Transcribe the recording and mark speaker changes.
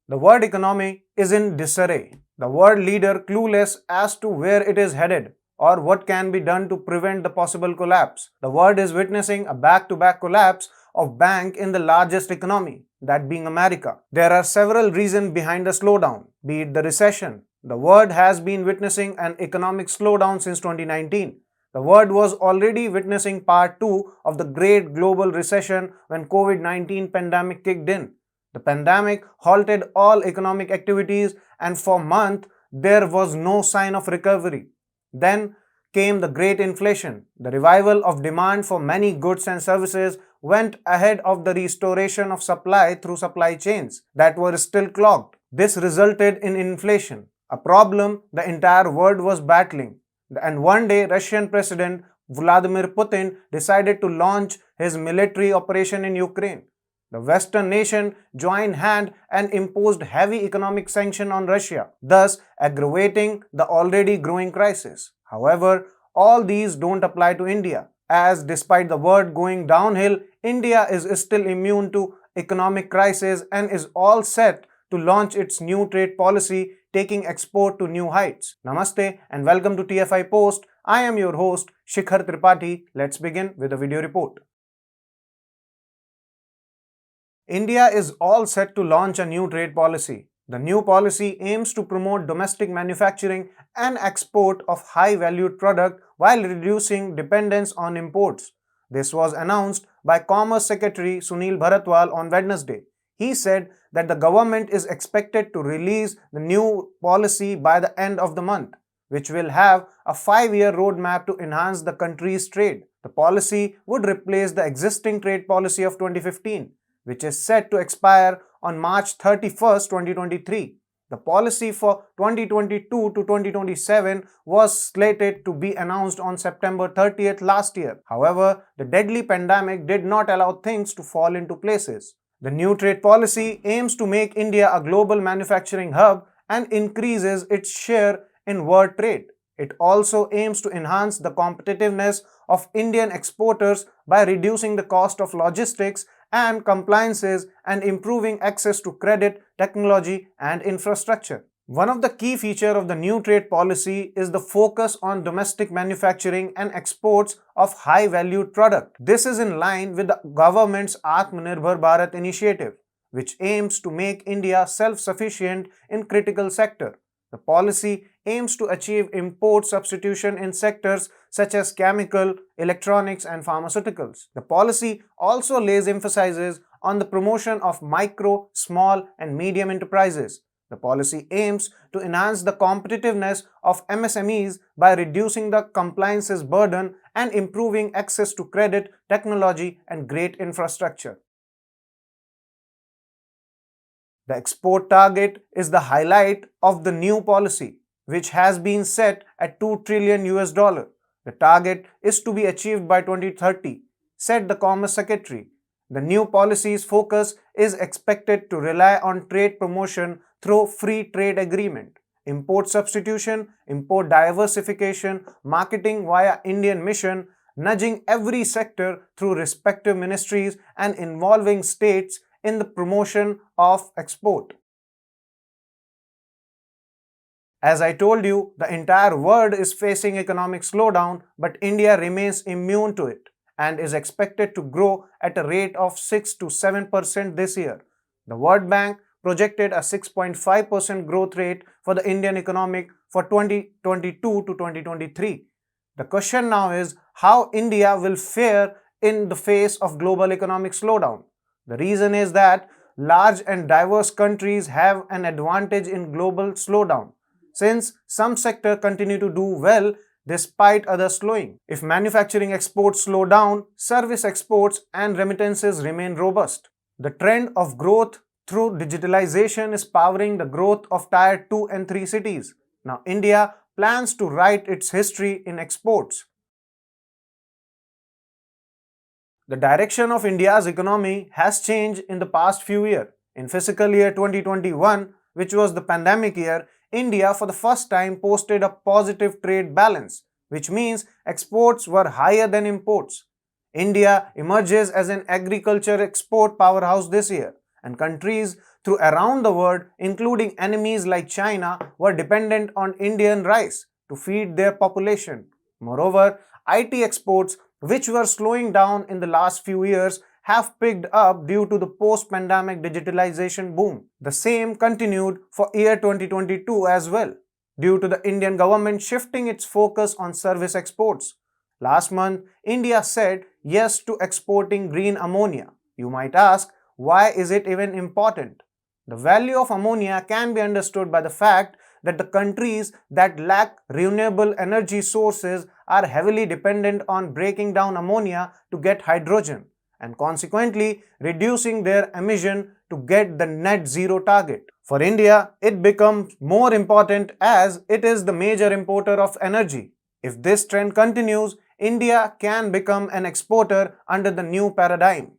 Speaker 1: The world economy is in disarray. The world leader clueless as to where it is headed or what can be done to prevent the possible collapse. The world is witnessing a back-to-back collapse of bank in the largest economy, that being America. There are several reasons behind the slowdown, be it the recession. The world has been witnessing an economic slowdown since 2019. The world was already witnessing part 2 of the great global recession when COVID-19 pandemic kicked in. The pandemic halted all economic activities and for months there was no sign of recovery. Then came the great inflation. The revival of demand for many goods and services went ahead of the restoration of supply through supply chains that were still clogged. This resulted in inflation, a problem the entire world was battling. And one day, Russian President Vladimir Putin decided to launch his military operation in Ukraine. The Western nation joined hand and imposed heavy economic sanction on Russia, thus aggravating the already growing crisis. However, all these don't apply to India, as despite the world going downhill, India is still immune to economic crisis and is all set to launch its new trade policy, taking export to new heights. Namaste and welcome to TFI Post. I am your host Shikhar Tripathi. Let's begin with a video report. India is all set to launch a new trade policy. The new policy aims to promote domestic manufacturing and export of high-valued products while reducing dependence on imports. This was announced by Commerce Secretary Sunil Bharatwal on Wednesday. He said that the government is expected to release the new policy by the end of the month, which will have a 5-year roadmap to enhance the country's trade. The policy would replace the existing trade policy of 2015, which is set to expire on March 31, 2023. The policy for 2022 to 2027 was slated to be announced on September 30th last year. However, the deadly pandemic did not allow things to fall into places. The new trade policy aims to make India a global manufacturing hub and increases its share in world trade. It also aims to enhance the competitiveness of Indian exporters by reducing the cost of logistics and compliances and improving access to credit, technology and infrastructure. One of the key features of the new trade policy is the focus on domestic manufacturing and exports of high-valued products. This is in line with the government's Atmanirbhar Bharat initiative, which aims to make India self-sufficient in critical sectors. The policy aims to achieve import substitution in sectors such as chemical, electronics and pharmaceuticals. The policy also lays emphasis on the promotion of micro, small and medium enterprises. The policy aims to enhance the competitiveness of MSMEs by reducing the compliances burden and improving access to credit, technology and great infrastructure. The export target is the highlight of the new policy, which has been set at $2 trillion. The target is to be achieved by 2030, said the Commerce Secretary. The new policy's focus is expected to rely on trade promotion through free trade agreement, import substitution, import diversification, marketing via Indian mission, nudging every sector through respective ministries and involving states in the promotion of export. As I told you, the entire world is facing economic slowdown, but India remains immune to it and is expected to grow at a rate of 6 to 7% this year. The World Bank projected a 6.5% growth rate for the Indian economy for 2022 to 2023. The question now is how India will fare in the face of global economic slowdown. The reason is that large and diverse countries have an advantage in global slowdown, since some sectors continue to do well despite others slowing. If manufacturing exports slow down, service exports and remittances remain robust. The trend of growth through digitalization is powering the growth of Tier 2 and 3 cities. Now, India plans to write its history in exports. The direction of India's economy has changed in the past few years. In fiscal year 2021, which was the pandemic year, India for the first time posted a positive trade balance, which means exports were higher than imports. India emerges as an agriculture export powerhouse this year, and countries through around the world, including enemies like China, were dependent on Indian rice to feed their population. Moreover, IT exports, which were slowing down in the last few years, have picked up due to the post-pandemic digitalization boom. The same continued for year 2022 as well, due to the Indian government shifting its focus on service exports. Last month, India said yes to exporting green ammonia. You might ask, why is it even important? The value of ammonia can be understood by the fact that the countries that lack renewable energy sources are heavily dependent on breaking down ammonia to get hydrogen and consequently reducing their emission to get the net zero target. For India, it becomes more important as it is the major importer of energy. If this trend continues, India can become an exporter under the new paradigm.